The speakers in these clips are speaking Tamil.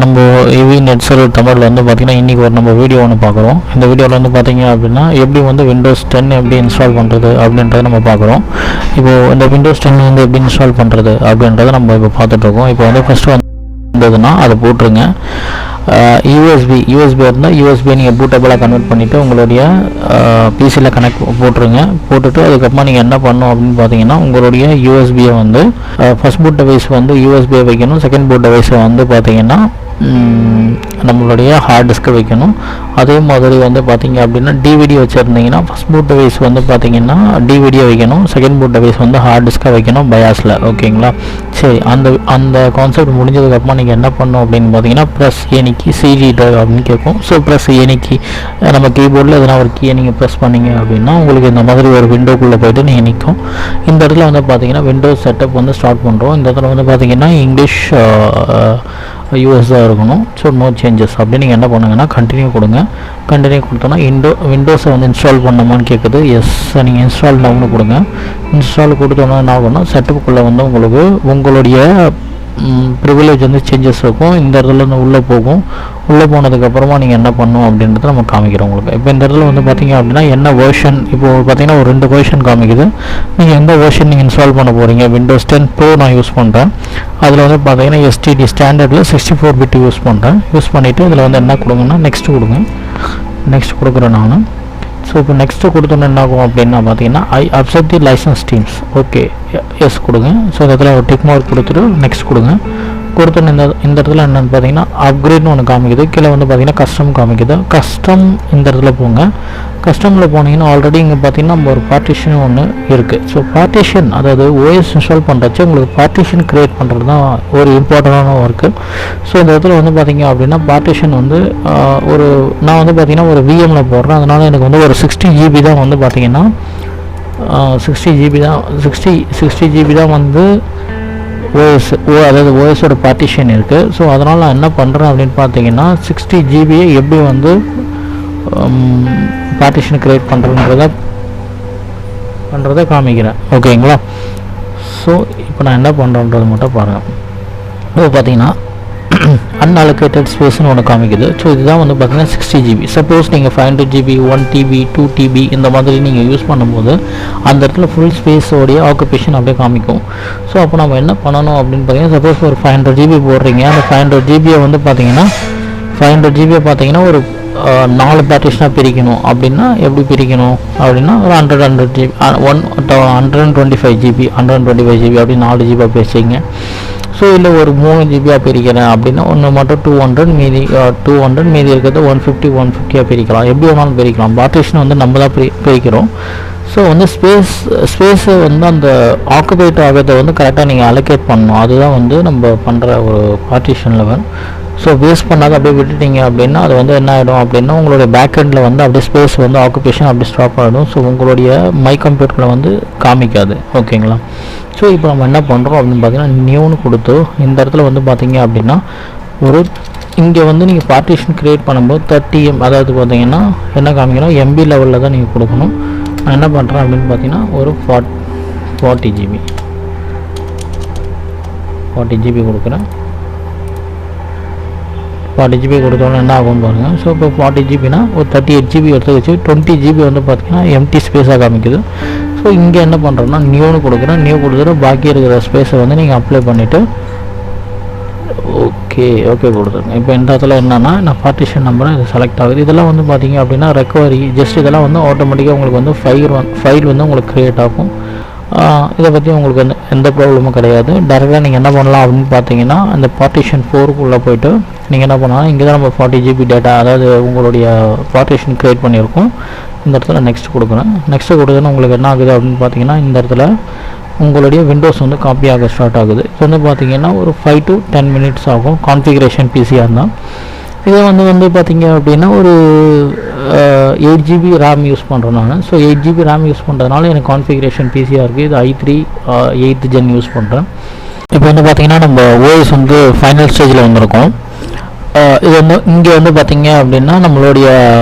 நம்ம EV நெட் சர்வர் தமிழில் வந்து பார்த்திங்கன்னா இன்றைக்கி ஒரு நம்ம வீடியோ ஒன்று பார்க்குறோம். இந்த வீடியோவில் வந்து பார்த்திங்க அப்படின்னா எப்படி வந்து விண்டோஸ் 10 எப்படி இன்ஸ்டால் பண்ணுறது அப்படின்றத நம்ம பார்க்குறோம். இப்போது இந்த விண்டோஸ் 10 வந்து எப்படி இன்ஸ்டால் பண்ணுறது அப்படின்றத நம்ம இப்போ பார்த்துட்ருக்கோம். இப்போ வந்து ஃபஸ்ட்டு வந்ததுன்னா அதை போட்டுருங்க. யூஎஸ்பி இருந்தால் யூஎஸ்பி நீங்கள் பூட்டபிளாக கன்வெர்ட் பண்ணிவிட்டு உங்களுடைய பிசியில் கனெக்ட் போட்டுருங்க. போட்டுட்டு அதுக்கப்புறமா நீங்கள் என்ன பண்ணணும் அப்படின்னு பார்த்தீங்கன்னா உங்களுடைய யூஎஸ்பியை வந்து ஃபஸ்ட் பூட் டிவைஸ் வந்து யூஎஸ்பியை வைக்கணும். செகண்ட் பூட் டிவைஸை வந்து பார்த்தீங்கன்னா நம்மளுடைய ஹார்ட் டிஸ்க்கை வைக்கணும். அதே மாதிரி வந்து பார்த்திங்க அப்படின்னா டிவிடி வச்சுருந்தீங்கன்னா ஃபஸ்ட் பூட் டிவைஸ் வந்து பார்த்திங்கன்னா டிவிடியை வைக்கணும். செகண்ட் பூட் டிவைஸ் வந்து ஹார்ட் டிஸ்க்கை வைக்கணும் பயாஸில். ஓகேங்களா? சரி, அந்த கான்செப்ட் முடிஞ்சதுக்கப்புறமா நீங்கள் என்ன பண்ணணும் அப்படின்னு பார்த்தீங்கன்னா ப்ரெஸ் ஏனிக்கு சிடி டிரைவ் அப்படின்னு கேட்கும். ஸோ ப்ரெஸ் ஏனிக்கு நம்ம கீபோர்டில் எதனா ஒரு கீயை நீங்கள் ப்ரெஸ் பண்ணிங்க அப்படின்னா உங்களுக்கு இந்த மாதிரி ஒரு விண்டோக்குள்ளே போய்ட்டு நீங்கள் நிற்கும். இந்த இடத்துல வந்து பார்த்தீங்கன்னா விண்டோஸ் செட்டப் வந்து ஸ்டார்ட் பண்ணுறோம். இந்த இடத்துல வந்து பார்த்தீங்கன்னா இங்கிலீஷ் யூஎஸ் தான் இருக்கணும். ஸோ நோ சேஞ்சஸ் அப்படின்னு நீங்கள் என்ன பண்ணுங்கன்னா கண்டினியூ கொடுங்க. கண்டினியூ கொடுத்தோன்னா விண்டோஸை வந்து இன்ஸ்டால் பண்ணணுமான்னு கேட்குது. எஸ், நீங்கள் இன்ஸ்டால் டவுனு கொடுங்க. இன்ஸ்டால் கொடுத்தோன்னா என்ன ஆகணும், செட்டப்புக்குள்ளே வந்து உங்களுக்கு உங்களுடைய ப்ரிவிலேஜ் வந்து சேஞ்சஸ் இருக்கும். இந்த இடத்துல வந்து உள்ளே போகும். உள்ளே போனதுக்கப்புறமா நீங்கள் என்ன பண்ணணும் அப்படின்றத நம்ம காமிக்கிறோம் உங்களுக்கு. இப்போ இந்த இடத்துல வந்து பார்த்திங்க அப்படின்னா என்ன வேர்ஷன், இப்போது பார்த்தீங்கன்னா ஒரு 2 வேர்ஷன் காமிக்குது. நீங்கள் எந்த வேர்ஷன் நீங்கள் இன்ஸ்டால் பண்ண போகிறீங்க, விண்டோஸ் 10 ப்ரோ நான் யூஸ் பண்ணுறேன். அதில் வந்து பார்த்தீங்கன்னா எஸ்டிடி ஸ்டாண்டர்டில் 64 பிட் யூஸ் பண்ணுறேன். யூஸ் பண்ணிவிட்டு இதில் வந்து என்ன கொடுங்கன்னா நெக்ஸ்ட்டு கொடுங்க. நெக்ஸ்ட் கொடுக்குறேன் நான். ஸோ இப்போ நெக்ஸ்ட்டு கொடுத்தோன்னு என்ன ஆகும் அப்படின்னா பார்த்தீங்கன்னா ஐ அப்செப்ட் தி லைசன்ஸ் டீம்ஸ். ஓகே, எஸ் கொடுங்க. ஸோ இந்த இடத்துல ஒரு டிக் மார்க் கொடுத்துட்டு நெக்ஸ்ட் கொடுங்க. கொடுத்தோன்னு இந்த இடத்துல என்னென்னு பார்த்தீங்கன்னா அப்கிரேட்னு ஒன்று காமிக்குது. கீழே வந்து பார்த்தீங்கன்னா கஸ்டம் காமிக்குது. கஸ்டம் இந்த இடத்துல போங்க. கஸ்டமில் போனீங்கன்னா ஆல்ரெடி இங்கே பார்த்தீங்கன்னா நம்ம ஒரு பார்ட்டிஷன் ஒன்று இருக்குது. ஸோ பார்ட்டிஷன், அதாவது ஓஎஸ் இன்ஸ்டால் பண்ணுறச்சு உங்களுக்கு பார்ட்டிஷன் க்ரியேட் பண்ணுறது தான் ஒரு இம்பார்ட்டண்டான ஒர்க்கு. ஸோ இந்த இடத்துல வந்து பார்த்தீங்க அப்படின்னா பார்ட்டிஷன் வந்து நான் வந்து பார்த்தீங்கன்னா ஒரு விஎம்மில் போடுறேன். அதனால் எனக்கு வந்து ஒரு 60 GB தான் வந்து பார்த்தீங்கன்னா 60 GB தான் வந்து அதாவது ஓஎஸோட பார்ட்டிஷன் இருக்குது. ஸோ அதனால் நான் என்ன பண்ணுறேன் அப்படின்னு பார்த்தீங்கன்னா 60 GBயை எப்படி வந்து பார்ட்டிஷன் க்ரியேட் பண்ணுறதை காமிக்கிறேன். ஓகேங்களா? ஸோ இப்போ நான் என்ன பண்ணுறேன்றது மட்டும் பாருங்கள். இப்போ பார்த்தீங்கன்னா அன்அலோகேட்டட் ஸ்பேஸ்னு ஒன்று காமிக்குது. ஸோ இதுதான் வந்து பார்த்தீங்கன்னா 60 GB. சப்போஸ் நீங்கள் 500 GB 1 TB 2 TB இந்த மாதிரி நீங்கள் யூஸ் பண்ணும்போது அந்த இடத்துல ஃபுல் ஸ்பேஸோடைய ஆக்குபேஷன் அப்படியே காமிக்கும். ஸோ அப்போ நம்ம என்ன பண்ணணும் அப்படின்னு பார்த்தீங்கன்னா சப்போஸ் ஒரு 500 GB போடுறீங்க. அந்த 500 GB வந்து பார்த்தீங்கன்னா 500 GB பார்த்தீங்கன்னா ஒரு 4 பார்ட்டிஷனாக பிரிக்கணும். அப்படின்னா எப்படி பிரிக்கணும் அப்படின்னா ஒரு 100 GB 125 GB 125 GB அப்படி 4 GB பிரிச்சிங்க. ஸோ இல்லை ஒரு 3 GB பிரிக்கிறேன் அப்படின்னா ஒன்று மட்டும் 200 மீதி 200 மீதி இருக்கிறது 150 பிரிக்கலாம். எப்படி வேணாலும் பிரிக்கலாம். பார்ட்டிஷன் வந்து நம்ம தான் பிரிக்கிறோம். ஸோ வந்து ஸ்பேஸை வந்து அந்த ஆக்குபேட் ஆகிறத வந்து கரெக்டாக நீங்கள் அலோகேட் பண்ணணும். அதுதான் வந்து நம்ம பண்ணுற ஒரு பார்ட்டிஷன் லெவல். ஸோ வேஸ்ட் பண்ணாத அப்படியே விட்டுட்டீங்க அப்படின்னா அது வந்து என்ன ஆகிடும் அப்படின்னா உங்களுடைய பேக் எண்டில் வந்து அப்படியே ஸ்பேஸ் வந்து ஆக்குபேஷன் அப்படியே ஸ்டாப் ஆகிடும். ஸோ உங்களுடைய மை கம்ப்யூட்டரில் வந்து காமிக்காது. ஓகேங்களா? ஸோ இப்போ நம்ம என்ன பண்ணுறோம் அப்படின்னு பார்த்தீங்கன்னா நியூன்னு கொடுத்து இந்த இடத்துல வந்து பார்த்தீங்க அப்படின்னா இங்கே வந்து நீங்கள் பார்ட்டிஷன் க்ரியேட் பண்ணும்போது 30 M அதாவது பார்த்தீங்கன்னா என்ன காமிக்கணும் MB லெவலில் தான் நீங்கள் கொடுக்கணும். நான் என்ன பண்ணுறேன் அப்படின்னு பார்த்தீங்கன்னா ஒரு 40 GB கொடுக்குறேன். 40 GB கொடுத்தோன்னா என்ன ஆகும்னு பாருங்கள். ஸோ இப்போ 40 GBனா ஒரு 38 GB எடுத்து வச்சு 20 GB வந்து பார்த்திங்கன்னா எம்டி ஸ்பேஸாக காமிக்குது. ஸோ இங்கே என்ன பண்ணுறோன்னா நியூன்னு கொடுக்குறேன். நியூ கொடுத்துட்டு பாக்கி இருக்கிற ஸ்பேஸை வந்து நீங்கள் அப்ளை பண்ணிவிட்டு ஓகே கொடுத்துருங்க. இப்போ இந்த இடத்துல என்னென்னா நான் பார்ட்டிஷன் நம்பரை இது செலக்ட் ஆகுது. இதெல்லாம் வந்து பார்த்திங்க அப்படின்னா ரெக்கவரி ஜஸ்ட் இதெல்லாம் வந்து ஆட்டோமேட்டிக்காக உங்களுக்கு வந்து ஃபைல் வந்து உங்களுக்கு க்ரியேட் ஆகும். இதை பற்றி உங்களுக்கு வந்து எந்த ப்ராப்ளமும் கிடையாது. டேரெக்டாக நீங்கள் என்ன பண்ணலாம் அப்படின்னு பார்த்தீங்கன்னா அந்த பார்ட்டிஷன் 4க்குள்ளே போய்ட்டு நீங்கள் என்ன பண்ணலாம், இங்கே தான் நம்ம 40 GB டேட்டா அதாவது உங்களுடைய பார்ட்டிஷன் க்ரியேட் பண்ணியிருக்கோம். இந்த இடத்துல நெக்ஸ்ட் கொடுக்குறேன். நெக்ஸ்ட்டு கொடுத்தோன்னா உங்களுக்கு என்ன ஆகுது அப்படின்னு பார்த்தீங்கன்னா இந்த இடத்துல உங்களுடைய விண்டோஸ் வந்து காப்பி ஆக ஸ்டார்ட் ஆகுது. இது வந்து பார்த்தீங்கன்னா ஒரு 5 to 10 minutes ஆகும் கான்ஃபிகரேஷன் பிசியாக இருந்தால். இதை வந்து பார்த்தீங்க அப்படின்னா ஒரு 8 GB ரேம் யூஸ் பண்ணுறேன் நான். ஸோ 8 GB ரேம் யூஸ் பண்ணுறதுனால எனக்கு கான்ஃபிகரேஷன் பிசியாக இருக்குது. இது i3 8th gen யூஸ் பண்ணுறேன். இப்போ வந்து பார்த்திங்கன்னா நம்ம ஓஎஸ் வந்து ஃபைனல் ஸ்டேஜில் வந்திருக்கோம். இது வந்து இங்கே வந்து பார்த்திங்க அப்படின்னா நம்மளுடைய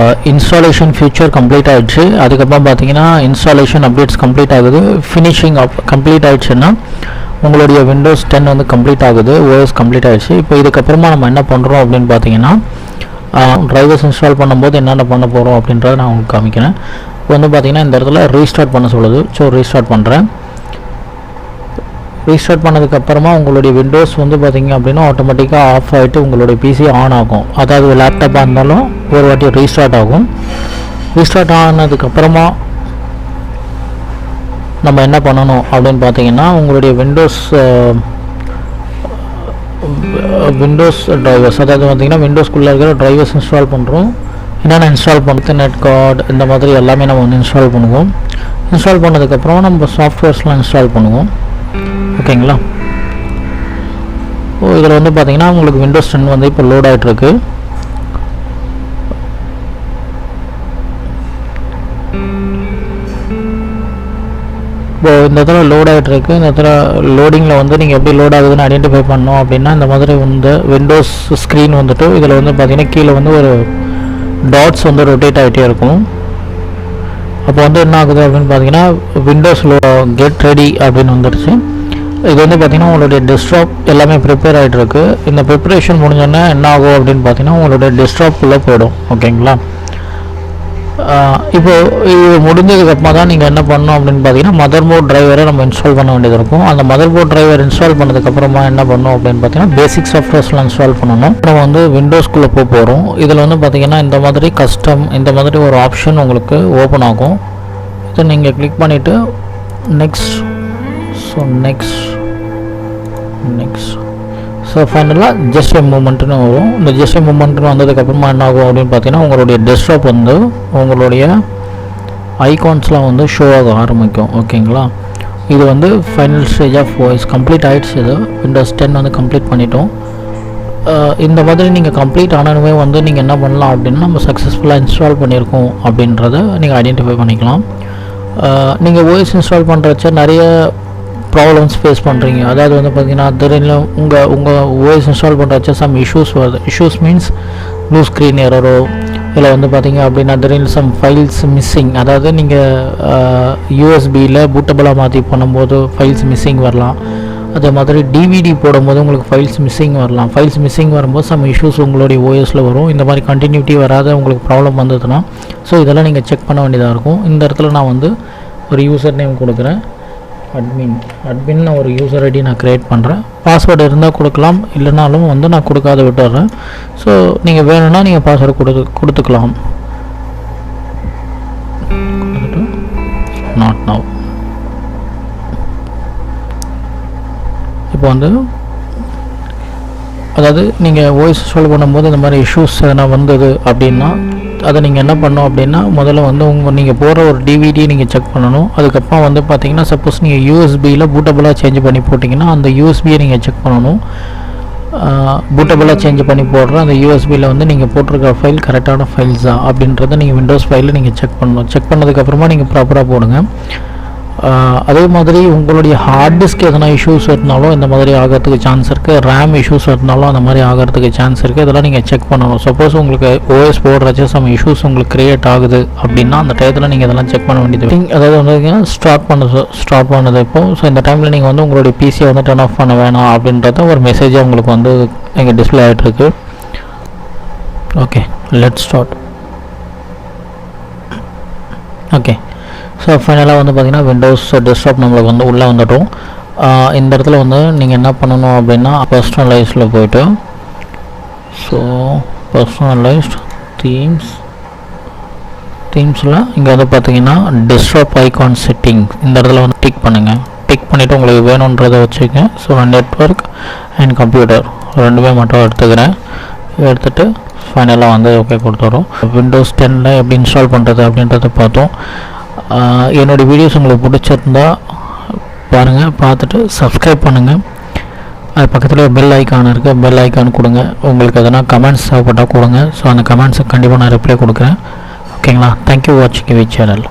இன்ஸ்டாலேஷன் ஃபியூச்சர் கம்ப்ளீட் ஆகிடுச்சு. அதுக்கப்புறம் பார்த்திங்கன்னா இன்ஸ்டாலேஷன் அப்டேட்ஸ் கம்ப்ளீட் ஆகுது. ஃபினிஷிங் கம்ப்ளீட் ஆகிடுச்சுன்னா உங்களுடைய விண்டோஸ் 10 வந்து கம்ப்ளீட் ஆகுது, ஓஎஸ் கம்ப்ளீட் ஆகிடுச்சு. இப்போ இதுக்கப்புறமா நம்ம என்ன பண்ணுறோம் அப்படின்னு பார்த்தீங்கன்னா ட்ரைவர்ஸ் இன்ஸ்டால் பண்ணும்போது என்னென்ன பண்ண போகிறோம் அப்படின்றத நான் உங்களுக்கு காமிக்கிறேன். இப்போ வந்து பார்த்திங்கன்னா இந்த இடத்துல ரீஸ்டார்ட் பண்ண சொல்லுது. ஸோ ரீஸ்டார்ட் பண்ணுறேன். ரீஸ்டார்ட் பண்ணதுக்கப்புறமா உங்களுடைய விண்டோஸ் வந்து பார்த்திங்க அப்படின்னா ஆட்டோமேட்டிக்காக ஆஃப் ஆகிட்டு உங்களுடைய பிசி ஆன் ஆகும். அதாவது லேப்டாப்பாக இருந்தாலும் ஒரு வாட்டி ரீஸ்டார்ட் ஆகும். ரீஸ்டார்ட் ஆனதுக்கப்புறமா நம்ம என்ன பண்ணணும் அப்படின்னு பார்த்தீங்கன்னா உங்களுடைய விண்டோஸ் ட்ரைவர்ஸ், அதாவது பார்த்திங்கன்னா விண்டோஸ்குள்ளே இருக்கிற ட்ரைவர்ஸ் இன்ஸ்டால் பண்ணுறோம். என்னென்ன இன்ஸ்டால் பண்ணுறது, நெட் கார்டு இந்த மாதிரி எல்லாமே நம்ம வந்து இன்ஸ்டால் பண்ணுவோம். இன்ஸ்டால் பண்ணதுக்கப்புறம் நம்ம சாஃப்ட்வேர்ஸ்லாம் இன்ஸ்டால் பண்ணுவோம். ஓகேங்களா? இதில் வந்து பார்த்திங்கன்னா உங்களுக்கு விண்டோஸ் 10 வந்து இப்போ லோட் ஆகிட்டுருக்கு. இப்போ இந்த இடத்துல லோட் ஆகிட்டுருக்கு. இந்த இடத்துல லோடிங்கில் வந்து நீங்கள் எப்படி லோட் ஆகுதுன்னு ஐடென்டிஃபை பண்ணோம் அப்படின்னா இந்த மாதிரி வந்து விண்டோஸ் ஸ்க்ரீன் வந்துட்டு இதில் வந்து பார்த்திங்கன்னா கீழே வந்து ஒரு டாட்ஸ் வந்து ரொட்டேட் ஆகிட்டே இருக்கும். அப்போ வந்து என்ன ஆகுது அப்படின்னு பார்த்தீங்கன்னா விண்டோஸ் கெட் ரெடி அப்படின்னு வந்துடுச்சு. இது வந்து பார்த்திங்கன்னா உங்களுடைய டெஸ்க்டாப் எல்லாமே ப்ரிப்பேர் ஆகிட்டுருக்கு. இந்த ப்ரிப்பரேஷன் முடிஞ்சோன்னா என்ன ஆகும் அப்படின்னு பார்த்தீங்கன்னா உங்களுடைய டெஸ்க்டாப்புக்குள்ளே போயிடும். ஓகேங்களா? இப்போ இது முடிஞ்சதுக்கப்புறமா தான் நீங்கள் என்ன பண்ணணும் அப்படின்னு பார்த்தீங்கன்னா மதர் போர்ட் டிரைவரை நம்ம இன்ஸ்டால் பண்ண வேண்டியது இருக்கும். அந்த மதர் போர்ட் டிரைவர் இன்ஸ்டால் பண்ணதுக்கப்புறமா என்ன பண்ணணும் அப்படின்னு பார்த்தீங்கன்னா பேசிக் சாஃப்ட்வேர்ஸ்லாம் இன்ஸ்டால் பண்ணணும். நம்ம வந்து விண்டோஸ்குள்ளே போகிறோம். இதில் வந்து பார்த்திங்கன்னா இந்த மாதிரி கஸ்டம் இந்த மாதிரி ஒரு ஆப்ஷன் உங்களுக்கு ஓப்பன் ஆகும். இதை நீங்கள் கிளிக் பண்ணிவிட்டு நெக்ஸ்ட் ஸோ ஃபைனலாக ஜஸ்ட் எ மூமெண்ட்னு வரும். இந்த ஜஸ்ட் எ மூமெண்ட்னு வந்ததுக்கப்புறமா என்ன ஆகும் அப்படின்னு பார்த்தீங்கன்னா உங்களுடைய டெஸ்க்டாப் வந்து உங்களுடைய ஐகான்ஸ்லாம் வந்து ஷோ ஆக ஆரம்பிக்கும். ஓகேங்களா? இது வந்து final stage of voice complete ஆகிடுச்சு. இது விண்டோஸ் 10 வந்து கம்ப்ளீட் பண்ணிட்டோம். இந்த மாதிரி நீங்கள் கம்ப்ளீட் ஆனதுமே வந்து நீங்கள் என்ன பண்ணலாம் அப்படின்னா நம்ம சக்ஸஸ்ஃபுல்லாக இன்ஸ்டால் பண்ணியிருக்கோம் அப்படின்றத நீங்கள் ஐடென்டிஃபை பண்ணிக்கலாம். நீங்கள் ஓஎஸ் இன்ஸ்டால் பண்ணுறச்ச நிறைய ப்ராப்ளம்ஸ் ஃபேஸ் பண்ணுறீங்க. அதாவது வந்து பார்த்திங்கன்னா திடீர்னு உங்கள் ஓஎஸ் இன்ஸ்டால் பண்ணுறச்ச சம் இஷ்யூஸ் வருது. இஷ்யூஸ் மீன்ஸ் ப்ளூ ஸ்க்ரீன் எரரோ இல்லை வந்து பார்த்திங்க அப்படின்னா திடீர்னு சம் ஃபைல்ஸ் மிஸ்ஸிங், அதாவது நீங்கள் யூஎஸ்பியில் பூட்டபிளாக மாற்றி பண்ணும்போது ஃபைல்ஸ் மிஸ்ஸிங் வரலாம். அதே மாதிரி டிவிடி போடும்போது உங்களுக்கு ஃபைல்ஸ் மிஸ்ஸிங் வரலாம். ஃபைல்ஸ் மிஸ்ஸிங் வரும்போது சம் இஷ்யூஸ் உங்களுடைய ஓஎஸில் வரும். இந்த மாதிரி கண்டினியூட்டி வராத உங்களுக்கு ப்ராப்ளம் வந்ததுன்னா ஸோ இதெல்லாம் நீங்கள் செக் பண்ண வேண்டியதாக இருக்கும். இந்த இடத்துல நான் வந்து ஒரு யூசர் நேம் கொடுக்குறேன். அட்மின் ஒரு யூசர் ஐடி நான் க்ரியேட் பண்ணுறேன். பாஸ்வேர்டு இருந்தால் கொடுக்கலாம், இல்லைனாலும் வந்து நான் கொடுக்காத விட்டுறேன். ஸோ நீங்கள் வேணும்னா நீங்கள் பாஸ்வேர்டு கொடுத்துக்கலாம். Not now. இப்போ வந்து அதாவது நீங்கள் வாய்ஸ் இன்ஸ்டால் பண்ணும்போது இந்த மாதிரி இஷ்யூஸ் எதனா வந்தது அப்படின்னா அதை நீங்கள் என்ன பண்ணணும் அப்படின்னா முதல்ல வந்து நீங்கள் போடுற ஒரு டிவிடி நீங்கள் செக் பண்ணணும். அதுக்கப்புறம் வந்து பார்த்தீங்கன்னா சப்போஸ் நீங்கள் யூஎஸ்பியில் பூட்டபிளாக சேஞ்ச் பண்ணி போட்டிங்கன்னா அந்த யூஎஸ்பியை நீங்கள் செக் பண்ணணும். பூட்டபிளாக சேஞ்ச் பண்ணி போடுற அந்த யூஎஸ்பியில் வந்து நீங்கள் போட்டிருக்க ஃபைல் கரெக்டான ஃபைல்ஸா அப்படின்றத நீங்கள் விண்டோஸ் ஃபைலில் நீங்கள் செக் பண்ணணும். செக் பண்ணதுக்கப்புறமா நீங்கள் ப்ராப்பராக போடுங்க. அதே மாதிரி உங்களுடைய ஹார்ட் டிஸ்க் எதனா இஷ்யூஸ் இருந்தாலும் இந்த மாதிரி ஆகிறதுக்கு சான்ஸ் இருக்குது. ரேம் இஷ்யூஸ் இருந்தாலும் அந்த மாதிரி ஆகிறதுக்கு சான்ஸ் இருக்குது. இதெல்லாம் நீங்கள் செக் பண்ணணும். சப்போஸ் உங்களுக்கு ஓஎஸ் போடுறச்ச சம் இஷ்யூஸ் உங்களுக்கு க்ரியேட் ஆகுது அப்படின்னா அந்த டயத்தில் நீங்கள் இதெல்லாம் செக் பண்ண வேண்டியது. அதாவது வந்து ஸ்டார்ட் பண்ணது இப்போ. ஸோ இந்த டைமில் நீங்கள் வந்து உங்களுடைய பிசியை வந்து டர்ன் ஆஃப் பண்ண வேணாம் அப்படின்றத ஒரு மெசேஜாக உங்களுக்கு வந்து இங்கே டிஸ்பிளே ஆகிட்டுருக்கு. Okay, let's start. Okay, so ஃபைனலாக வந்து பார்த்திங்கன்னா விண்டோஸ் டெஸ்க்டாப் நம்மளுக்கு வந்து உள்ளே வந்துட்டோம். இந்த இடத்துல வந்து நீங்கள் என்ன பண்ணணும் அப்படின்னா பர்சனலைஸில் போய்ட்டு ஸோ பர்சனலைஸ்ட் தீம்ஸில் இங்கே வந்து பார்த்திங்கன்னா டெஸ்க்டாப் ஐகான் செட்டிங் இந்த இடத்துல வந்து டிக் பண்ணுங்கள். டிக் பண்ணிவிட்டு உங்களுக்கு வேணுன்றதை வச்சுக்கங்க. ஸோ நான் நெட்வொர்க் அண்ட் கம்ப்யூட்டர் ரெண்டுமே மட்டும் எடுத்துக்கிறேன். எடுத்துகிட்டு ஃபைனலாக வந்து ஓகே கொடுத்துறோம். விண்டோஸ் 10 எப்படி இன்ஸ்டால் பண்ணுறது அப்படின்றத பார்த்தோம். என்னோடய வீடியோஸ் உங்களுக்கு பிடிச்சிருந்தா பாருங்கள், பார்த்துட்டு சப்ஸ்கிரைப் பண்ணுங்கள். அது பக்கத்தில் பெல் ஐக்கான் இருக்குது, பெல் ஐக்கான் கொடுங்க. உங்களுக்கு எதனா கமெண்ட்ஸ் தேவைப்பட்டால் கொடுங்க. ஸோ அந்த கமெண்ட்ஸுக்கு கண்டிப்பாக நான் ரிப்ளை கொடுக்குறேன். ஓகேங்களா? தேங்க்யூ வாட்சிங் வி சேனல்.